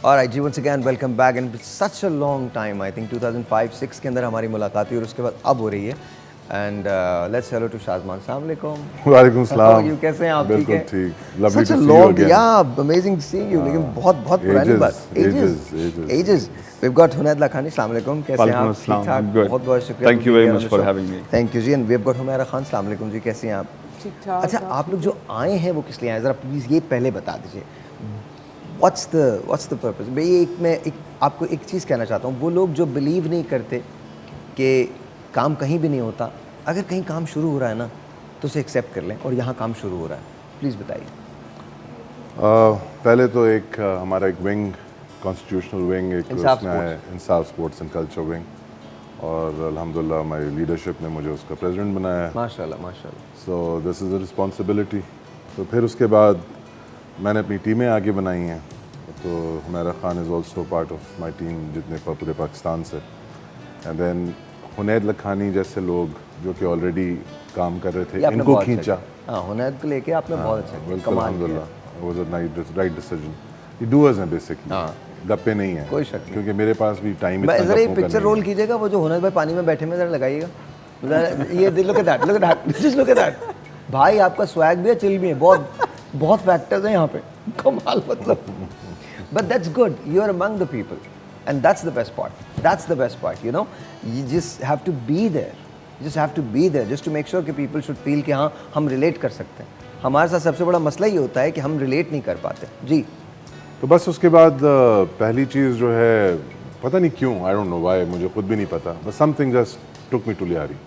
Alright ji, once again welcome back and it's such a long time. I think 2005-6 के अंदर हमारी मुलाकात हुई और उसके बाद अब हो रही है. And let's hello to Shazman. Assalamu alaikum. वालेकुम सलाम. How are you? कैसे हैं आप? ठीक हैं? बिल्कुल ठीक. Lovely Such to a see you long, again. yeah, amazing seeing you. लेकिन बहुत पुरानी बात. Ages. We've got Hunayd Lakhani. Assalamu alaikum. कैसे हैं आप? ठीक ठाक. बहुत शुक्रिया. Thank you very much for having me. Thank you ji. And we've got Humaira Khan. Assalamu alaikum जी. कैसे हैं आप? ठीक ठाक. अच्छा, आप लोग जो आए हैं वो किस लिए आए? ज़रा प्लीज़ ये पहले बता दीजिए. What's the purpose? मैं आपको एक चीज़ कहना चाहता हूँ. वो लोग जो बिलीव नहीं करते कि काम कहीं भी नहीं होता, अगर कहीं काम शुरू हो रहा है ना तो उसे एक्सेप्ट कर लें, और यहाँ काम शुरू हो रहा है. प्लीज़ बताइए. पहले तो एक हमारा एक विंग, कॉन्स्टिट्यूशनल विंग, एक उसमें है इंसाफ स्पोर्ट्स एंड कल्चर विंग, और अल्हम्दुलिल्लाह हमारी लीडरशिप ने मुझे उसका प्रेसिडेंट बनाया है. माशाल्लाह माशाल्लाह. So this is a responsibility. तो फिर उसके बाद मैंने अपनी टीमें आगे बनाई हैं. तो Humaira Khan is also part of my team जितने पूरे पाकिस्तान से. एंड देन हुनैद लखानी जैसे लोग जो कि ऑलरेडी काम कर रहे थे, इनको खींचा. हाँ, हुनैद को लेके आपने बहुत अच्छा बिल्कुल अल्हम्दुलिल्लाह. It was a right decision. ये डूअर्स हैं बेसिकली, गप्पे नहीं हैं. कोई शक नहीं, क्योंकि मेरे पास भी टाइम इतना ज़रा एक पिक्चर रोल कीजिएगा. वो जो हुनैद भाई पानी में बैठे में ज़रा लगाइएगा. ये look at that, just look at that. भाई आपका स्वैग भी है, चिल भी है. बहुत फैक्टर्स हैं यहाँ पे. कमाल मतलब. But that's good. You are among the people, and that's the best part. That's the best part. You know, you just have to be there. You just have to be there just to make sure कि people should feel कि हाँ हम relate कर सकते हैं. हमारे साथ सबसे बड़ा मसला ये होता है कि हम relate नहीं कर पाते. जी. तो बस उसके बाद पहली चीज़ जो है, पता नहीं क्यों, I don't know why, मुझे खुद भी नहीं पता, but something just took me to Lyari.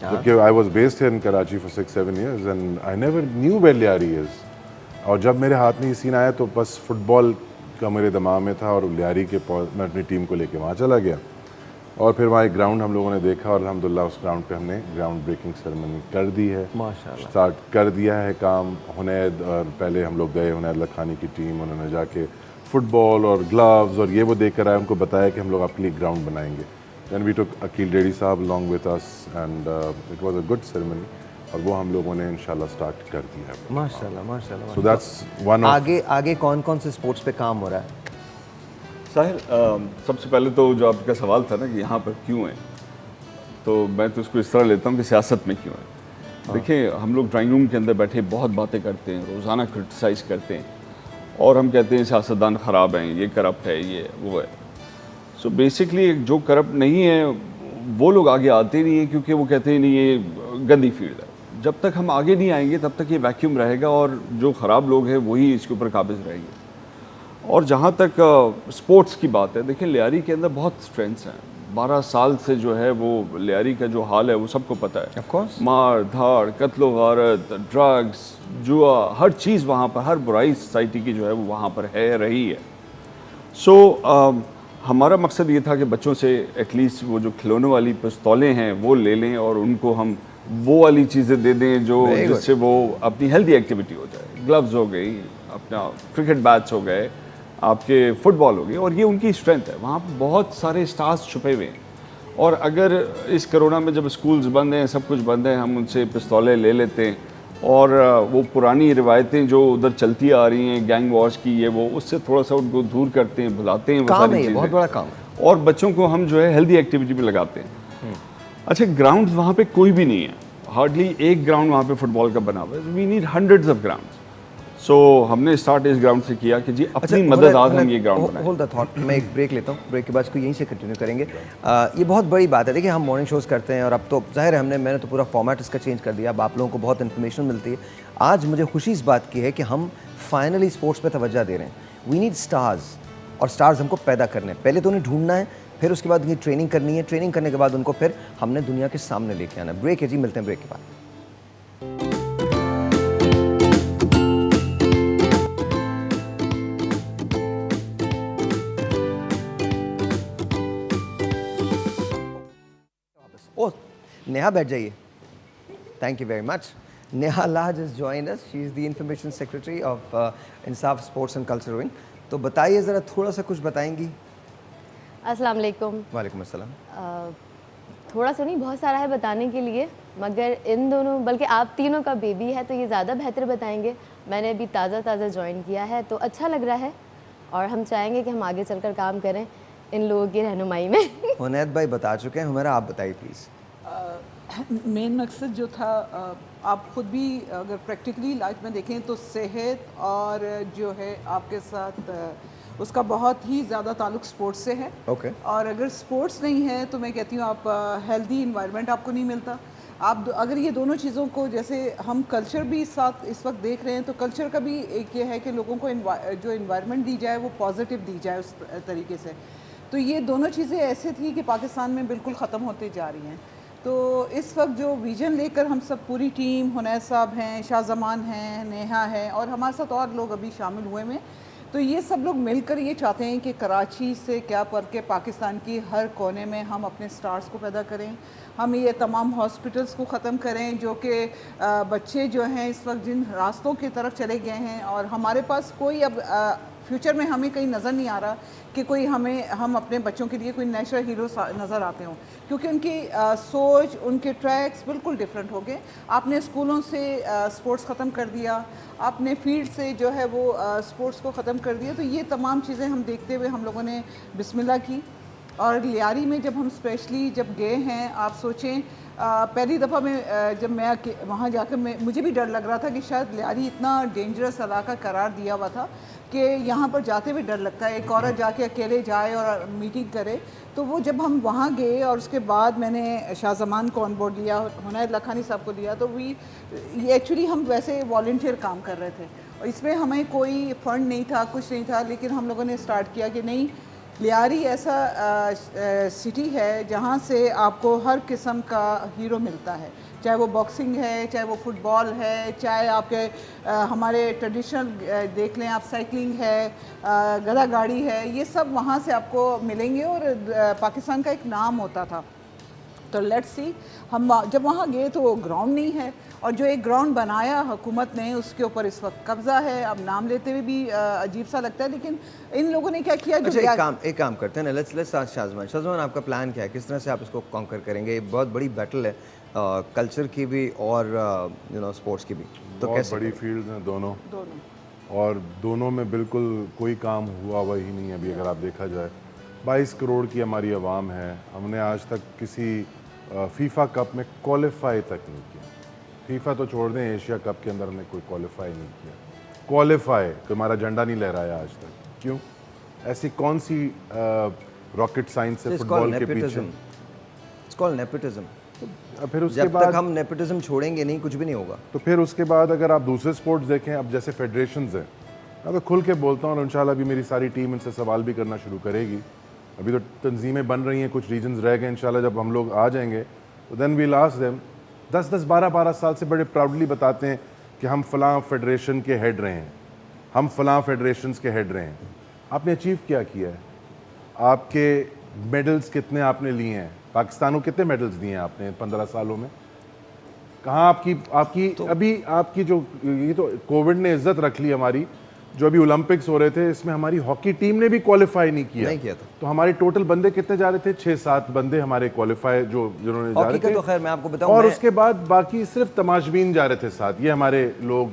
जबकि I was based here in Karachi for 6-7 years and I never knew where Lyari is. और जब मेरे हाथ में ये सीन आया तो बस फुटबॉल का मेरे दिमाग में था, और लियारी के मैं अपनी टीम को लेके वहाँ चला गया. और फिर वहाँ एक ग्राउंड हम लोगों ने देखा और अल्हम्दुलिल्लाह उस ग्राउंड पे हमने ग्राउंड ब्रेकिंग सेरेमनी कर दी है. माशाल्लाह. स्टार्ट कर दिया है काम. हुनैद, और पहले हम लोग गए हुनैद लखानी की टीम, उन्होंने जाके फुटबॉल और ग्लव्स और ये वो देख कर आए. उनको बताया कि हम लोग आपके लिए ग्राउंड बनाएंगे. दैन वी टुक अकील डेडी साहब along with us and it was a good ceremony, और वो हम लोगों ने इंशाल्लाह स्टार्ट कर दिया है. माशाल्लाह माशाल्लाह. So that's one of. आगे कौन से स्पोर्ट्स पे काम हो रहा है? साहिल, सबसे पहले तो जो आपका सवाल था ना कि यहाँ पर क्यों है, तो मैं तो उसको इस तरह लेता हूँ कि सियासत में क्यों है. देखिए, हम लोग ड्राइंग रूम के अंदर बैठे बहुत बातें करते हैं, रोज़ाना क्रिटिसाइज़ करते हैं, और हम कहते हैं सियासतदान ख़राब हैं, ये करप्ट है, ये वो है. सो बेसिकली जो करप्ट नहीं है वो लोग आगे आते नहीं हैं, क्योंकि वो कहते हैं नहीं ये गंदी फील्ड है. जब तक हम आगे नहीं आएंगे तब तक ये वैक्यूम रहेगा, और जो ख़राब लोग हैं वही इसके ऊपर काबिज़ रहेंगे. और जहाँ तक स्पोर्ट्स की बात है, देखिए लियारी के अंदर बहुत स्ट्रेंथ्स हैं. 12 साल से जो है वो लियारी का जो हाल है वो सबको पता है. Of course. मार धाड़, कत्लो गारत, ड्रग्स, जुआ, हर चीज़ वहाँ पर, हर बुराई सोसाइटी की जो है वो वहाँ पर है, रही है. सो हमारा मकसद ये था कि बच्चों से एटलीस्ट वो जो खिलौने वाली पिस्तौलें हैं वो ले लें, और उनको हम वो वाली चीज़ें दे दें जो जिससे वो अपनी हेल्दी एक्टिविटी हो जाए. ग्लव्स हो गई, अपना क्रिकेट बैट्स हो गए, आपके फुटबॉल हो गई, और ये उनकी स्ट्रेंथ है. वहाँ पर बहुत सारे स्टार्स छुपे हुए हैं, और अगर इस कोरोना में जब स्कूल्स बंद हैं, सब कुछ बंद है, हम उनसे पिस्तौलें ले लेते हैं, और वो पुरानी रिवायतें जो उधर चलती आ रही हैं, गैंग वॉश की, ये वो, उससे थोड़ा सा उनको दूर करते हैं, भुलाते हैं. काम है ये, बहुत बड़ा काम है. और बच्चों को हम जो है हेल्दी एक्टिविटी में लगाते हैं. अच्छा, ग्राउंड वहाँ पे कोई भी नहीं है, हार्डली एक ग्राउंड वहाँ पे फुटबॉल का बना हुआ है. We need hundreds of ground. So हमने स्टार्ट इस ग्राउंड से किया कि जी अपनी मदद आज हम ये ग्राउंड बनाएं. Hold the thought. मैं एक ब्रेक लेता हूँ, ब्रेक के बाद इसको यहीं से कंटिन्यू करेंगे. ये बहुत बड़ी बात है. देखिए, हम मॉर्निंग शोज़ करते हैं, और अब तो ज़ाहिर है मैंने तो पूरा फॉर्मेट इसका चेंज कर दिया. अब आप लोगों को बहुत इन्फॉर्मेशन मिलती है. आज मुझे खुशी इस बात की है कि हम फाइनली स्पोर्ट्स पे तवज्जो दे रहे हैं. वी नीड स्टार्स, और स्टार्स हमको पैदा करने हैं. पहले तो उन्हें ढूंढना है, फिर उसके बाद उनकी ट्रेनिंग करनी है. ट्रेनिंग करने के बाद उनको फिर हमने दुनिया के सामने लेके आना है. ब्रेक है जी, मिलते हैं ब्रेक के बाद. ओह, नेहा बैठ जाइए. Thank you very much. Neha लाज has joined us. She is the information secretary of Insaf sports and culture wing. तो बताइए ज़रा, थोड़ा सा कुछ बताएंगी. अस्सलाम वालेकुम. वालेकुम अस्सलाम. थोड़ा सा नहीं, बहुत सारा है बताने के लिए, मगर इन दोनों, बल्कि आप तीनों का बेबी है तो ये ज़्यादा बेहतर बताएंगे. मैंने अभी ताज़ा ज्वाइन किया है तो अच्छा लग रहा है. اور ہم چاہیں گے کہ ہم آگے چل کر کام کریں ان لوگوں کی رہنمائی میں. حنید بھائی بتا چکے ہیں, ہمارا آپ بتائیے پلیز. مین مقصد جو تھا, آپ خود بھی اگر پریکٹیکلی لائف میں دیکھیں تو صحت اور جو ہے آپ کے ساتھ اس کا بہت ہی زیادہ تعلق سپورٹس سے ہے. اوکے. اور اگر سپورٹس نہیں ہے تو میں کہتی ہوں آپ ہیلدی انوائرمنٹ آپ کو نہیں ملتا. آپ اگر یہ دونوں چیزوں کو, جیسے ہم کلچر بھی ساتھ اس وقت دیکھ رہے ہیں, تو کلچر کا بھی ایک یہ ہے کہ لوگوں کو جو انوائرمنٹ دی جائے وہ پازیٹیو دی جائے اس طریقے سے. تو یہ دونوں چیزیں ایسے تھی کہ پاکستان میں بالکل ختم ہوتے جا رہی ہیں. تو اس وقت جو ویژن لے کر ہم سب پوری ٹیم, حنید صاحب ہیں, شاہ زمان ہیں, نیہا ہے, اور ہمارے ساتھ اور لوگ ابھی شامل ہوئے ہیں, تو یہ سب لوگ مل کر یہ چاہتے ہیں کہ کراچی سے کیا کر کے پاکستان کی ہر کونے میں ہم اپنے سٹارز کو پیدا کریں. ہم یہ تمام ہاسپٹلس کو ختم کریں جو کہ بچے جو ہیں اس وقت جن راستوں کی طرف چلے گئے ہیں, اور ہمارے پاس کوئی اب فیوچر میں ہمیں کہیں نظر نہیں آ رہا کہ کوئی ہم اپنے بچوں کے لیے کوئی نیچرل ہیرو نظر آتے ہوں, کیونکہ ان کی سوچ, ان کے ٹریکس بالکل ڈفرینٹ ہو گئے. آپ نے اسکولوں سے سپورٹس ختم کر دیا, آپ نے فیلڈ سے جو ہے وہ سپورٹس کو ختم کر دیا. تو یہ تمام چیزیں ہم دیکھتے ہوئے ہم لوگوں نے بسم اللہ کی. اور لیاری میں جب ہم اسپیشلی جب گئے ہیں, آپ سوچیں پہلی دفعہ میں جب میں وہاں جا کے مجھے بھی ڈر لگ رہا تھا کہ شاید لیاری اتنا ڈینجرس علاقہ قرار دیا ہوا تھا کہ یہاں پر جاتے ہوئے ڈر لگتا ہے, ایک عورت جا کے اکیلے جائے اور میٹنگ کرے. تو وہ جب ہم وہاں گئے اور اس کے بعد میں نے شاہ زمان کو آن بورڈ لیا, حنید لکھانی صاحب کو لیا, تو یہ ایکچولی ہم ویسے والنٹیئر کام کر رہے تھے, اور اس میں ہمیں کوئی فنڈ نہیں تھا, کچھ نہیں تھا, لیکن ہم لوگوں نے اسٹارٹ کیا کہ نہیں, لیاری ایسا سٹی ہے جہاں سے آپ کو ہر قسم کا ہیرو ملتا ہے, چاہے وہ باکسنگ ہے, چاہے وہ فٹ بال ہے, چاہے آپ کے ہمارے ٹریڈیشنل دیکھ لیں آپ, سائیکلنگ ہے, گدا گاڑی ہے, یہ سب وہاں سے آپ کو ملیں گے. اور پاکستان کا ایک نام ہوتا تھا. تو لیٹس سی, ہم جب وہاں گئے تو وہ گراؤنڈ نہیں ہے, اور جو ایک گراؤنڈ بنایا حکومت نے اس کے اوپر اس وقت قبضہ ہے. اب نام لیتے ہوئے بھی عجیب سا لگتا ہے, لیکن ان لوگوں نے کیا کیا. اچھا ایک کام کرتے ہیں نا, لیٹس شاہزمان, آپ کا پلان کیا ہے, کس طرح سے آپ اس کو کانکر کریں گے؟ یہ بہت بڑی بیٹل ہے, کلچر کی بھی اور اسپورٹس کی بھی. تو بہت بڑی فیلڈ ہیں دونوں, اور دونوں میں بالکل کوئی کام ہوا ہی نہیں ہے ابھی. اگر آپ دیکھا جائے 22 کروڑ کی ہماری عوام ہے, ہم نے آج تک کسی فیفا کپ میں کوالیفائی تک نہیں کیا. فیفا تو چھوڑ دیں, ایشیا کپ کے اندر ہم نے کوئی کوالیفائی نہیں کیا. کوالیفائی تو ہمارا جھنڈا نہیں لہرایا آج تک. کیوں؟ ایسی کون سی راکٹ سائنس ہے فٹ بال کے پیچھے؟ پھر اس کے جب بعد تک ہم نیپوٹزم چھوڑیں گے نہیں, کچھ بھی نہیں ہوگا. تو پھر اس کے بعد اگر آپ دوسرے سپورٹس دیکھیں, اب جیسے فیڈریشنز ہیں, میں تو کھل کے بولتا ہوں, اور انشاءاللہ ابھی میری ساری ٹیم ان سے سوال بھی کرنا شروع کرے گی. ابھی تو تنظیمیں بن رہی ہیں, کچھ ریجنز رہ گئے, انشاءاللہ جب ہم لوگ آ جائیں گے تو دین ویل آسک دیم. 10 12 سال سے بڑے پراؤڈلی بتاتے ہیں کہ ہم فلاں فیڈریشن کے ہیڈ رہے ہیں, ہم فلاں فیڈریشنز کے ہیڈ رہے ہیں. آپ نے اچیو کیا ہے؟ آپ کے میڈلز کتنے آپ نے لیے ہیں؟ پاکستان کو کتنے میڈلز دیے ہیں آپ نے 15 سالوں میں؟ کہاں آپ کی ابھی آپ کی جو یہ تو کووڈ نے عزت رکھ لی ہماری, جو ابھی اولمپکس ہو رہے تھے اس میں ہماری ہاکی ٹیم نے بھی کوالیفائی نہیں کیا تھا. تو ہمارے ٹوٹل بندے کتنے جا رہے تھے؟ 6-7 بندے ہمارے کوالیفائی جنہوں نے جا رہے تھے. تو خیر میں آپ کو بتاؤں, اور اس کے بعد باقی صرف تماشبین جا رہے تھے ساتھ. یہ ہمارے لوگ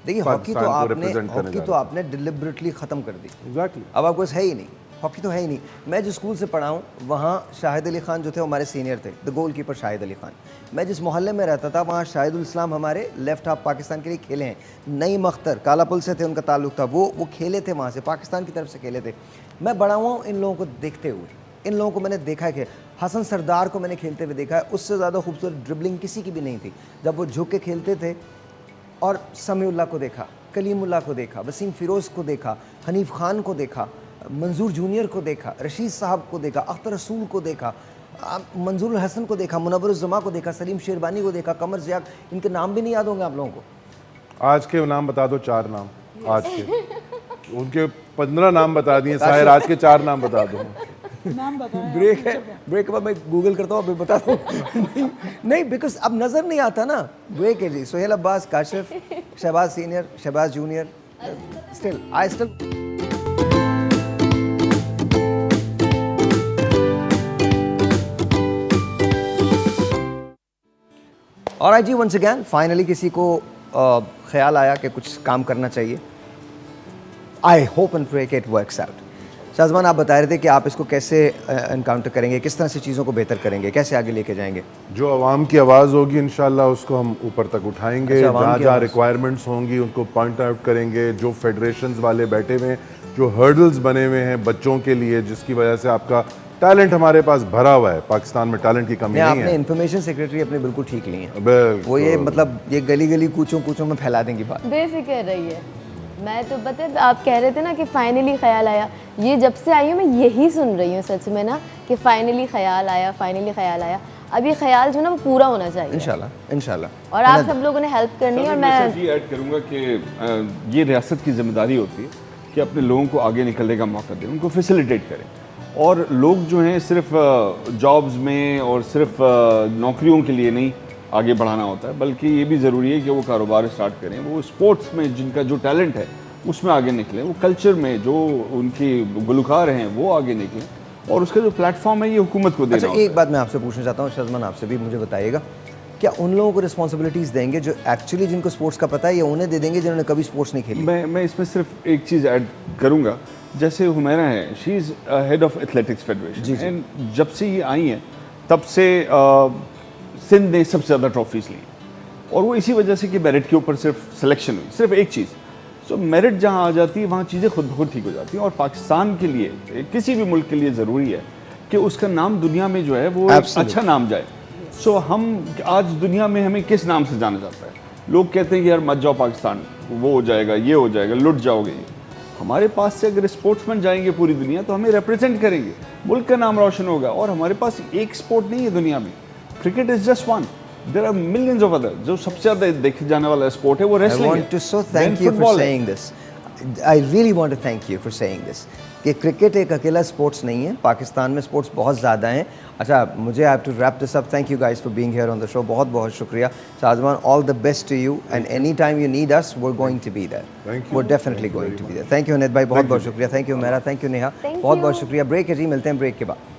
دیکھیے, ہاکی تو آپ نے ڈیلیبریٹلی ختم کر دی. ایگزیکٹلی. اب آپ کو ہے ہی نہیں, ہاکی تو ہے ہی نہیں. میں جس اسکول سے پڑھا ہوں وہاں شاہد علی خان جو تھے ہمارے سینئر تھے, دا گول کیپر شاہد علی خان. میں جس محلے میں رہتا تھا وہاں شاہد الاسلام ہمارے لیفٹ ہاف پاکستان کے لیے کھیلے ہیں. نعیم اختر کالا پل سے تھے, ان کا تعلق تھا, وہ کھیلے تھے وہاں سے, پاکستان کی طرف سے کھیلے تھے. میں بڑا ہوا ہوں ان لوگوں کو دیکھتے ہوئے. ان لوگوں کو میں نے دیکھا ہے کہ حسن سردار کو میں نے کھیلتے ہوئے دیکھا ہے, اس سے زیادہ خوبصورت ڈربلنگ کسی کی بھی نہیں تھی جب وہ جھک کے کھیلتے تھے. اور سمیع اللہ کو دیکھا, کلیم اللہ کو دیکھا, وسیم فیروز کو دیکھا, حنیف خان کو دیکھا, منظور جونیئر کو دیکھا, رشید صاحب کو دیکھا, اختر رسول کو دیکھا, منظور الحسن کو دیکھا, منور الزما کو دیکھا, سلیم شیربانی کو دیکھا, قمر زیاق. ان کے نام بھی نہیں یاد ہوں گے آپ لوگوں کو. آج کے نام بتا دو, 4 نام آج کے. ان کے 15 نام بتا دیے ساحر, آج کے 4 نام بتا دو. بریک ہے, بریک کے بعد میں گوگل کرتا ہوں, ابھی بتا دوں. نہیں بیکاز اب نظر نہیں آتا نا. بریک ہے جی. Sohail Abbas, Kashif, Shahbaz senior, Shahbaz junior, still اور I G once again finally کسی کو خیال آیا کہ کچھ کام کرنا چاہیے. आई होप एंड प्रे कि इट वर्क्स आउट। शाज़मान, आप बता रहे थे कि आप इसको कैसे एनकाउंटर करेंगे, किस तरह से चीज़ों को बेहतर करेंगे, कैसे आगे लेके जाएंगे? जो आवाम की आवाज़ होगी इंशाल्लाह उसको हम ऊपर तक उठाएंगे। अच्छा, आवाम जहाँ की जहाँ आवाज़। रिक्वायरमेंट्स होंगी उनको पॉइंट आउट करेंगे। जो फेडरेशंस वाले बैठे हुए हैं, जो हर्डल्स बने हुए हैं बच्चों के लिए, जिसकी वजह से आपका टैलेंट हमारे पास भरा हुआ है, पाकिस्तान में टैलेंट की कमी नहीं आपने है। इन्फॉर्मेशन सेक्रेटरी अपने बिल्कुल ठीक ली है, बिल्कुल। वो ये मतलब ये गली गली कूचों कूचों में फैला देंगी बात। बेफिक्र रही है। मैं तो पता है आप कह रहे थे ना कि फाइनली ख्याल आया, ये जब से आई हूँ मैं यही सुन रही हूँ सच में ना कि फाइनली ख्याल आया, फाइनली ख्याल आया। अब ये ख्याल जो ना वो पूरा होना चाहिए इंशाल्लाह इंशाल्लाह। और आप सब लोगों ने हेल्प करनी है। और मैं ये ऐड करूँगा कि ये रियासत की जिम्मेदारी होती है कि अपने लोगों को आगे निकलने का मौका दें, उनको फैसिलिटेट करें। और लोग जो हैं सिर्फ जॉब्स में और सिर्फ नौकरियों के लिए नहीं आगे बढ़ाना होता है, बल्कि ये भी ज़रूरी है कि वो कारोबार स्टार्ट करें, वो स्पोर्ट्स में जिनका जो टैलेंट है उसमें आगे निकलें, वो कल्चर में जो उनके गुलकार हैं वो आगे निकलें, और उसका जो प्लेटफॉर्म है ये हुकूमत को देना अच्छा, होता है। एक बात मैं आपसे पूछना चाहता हूँ शाज़मान, आपसे भी मुझे बताइएगा, क्या उन लोगों को रिस्पॉन्सिबिलिटीज़ देंगे जो एक्चुअली जिनको स्पोर्ट्स का पता है, या उन्हें दे देंगे जिन्होंने कभी स्पोर्ट्स नहीं खेली? मैं इसमें सिर्फ एक चीज़ ऐड करूँगा। जैसे हुमैरा है, she is head of athletics federation, and जब से ये आई हैं तब से सिंध ने सबसे ज़्यादा ट्रॉफीज़ ली, और वो इसी वजह से कि मेरिट के ऊपर सिर्फ सिलेक्शन हुई, सिर्फ एक चीज़। सो मेरिट जहाँ आ जाती है वहाँ चीज़ें खुद ब खुद ठीक हो जाती हैं। और पाकिस्तान के लिए, किसी भी मुल्क के लिए ज़रूरी है कि उसका नाम दुनिया में जो है वो एक अच्छा नाम जाए। सो हम आज दुनिया में हमें किस नाम से जाना जाता है? लोग कहते हैं कि यार मत जाओ पाकिस्तान, वो हो जाएगा, ये हो जाएगा, लुट जाओगे। हमारे पास से अगर स्पोर्ट्समैन जाएंगे पूरी दुनिया तो हमें रिप्रेजेंट करेंगे, मुल्क का नाम रोशन होगा। और हमारे पास एक स्पोर्ट नहीं है दुनिया में, cricket is just one, there are millions of other. जो सबसे ज़्यादा देखे जाने वाला स्पोर्ट है वो I wrestling want to so है, thank then you for football है। saying this. I really want to thank you for saying this. कि क्रिकेट एक अकेला स्पोर्ट्स नहीं है, पाकिस्तान में स्पोर्ट्स बहुत ज़्यादा हैं। अच्छा, मुझे I have to wrap this up. Thank you guys for being here on the show. बहुत बहुत शुक्रिया Shazman, all the best to you, and any time you need us we are going to be there. Thank you. We are definitely going to be there. Thank you Aneet भाई, बहुत बहुत शुक्रिया। Thank you Mehra, thank you Neha, बहुत बहुत शुक्रिया। Break है जी, मिलते हैं ब्रेक के बाद।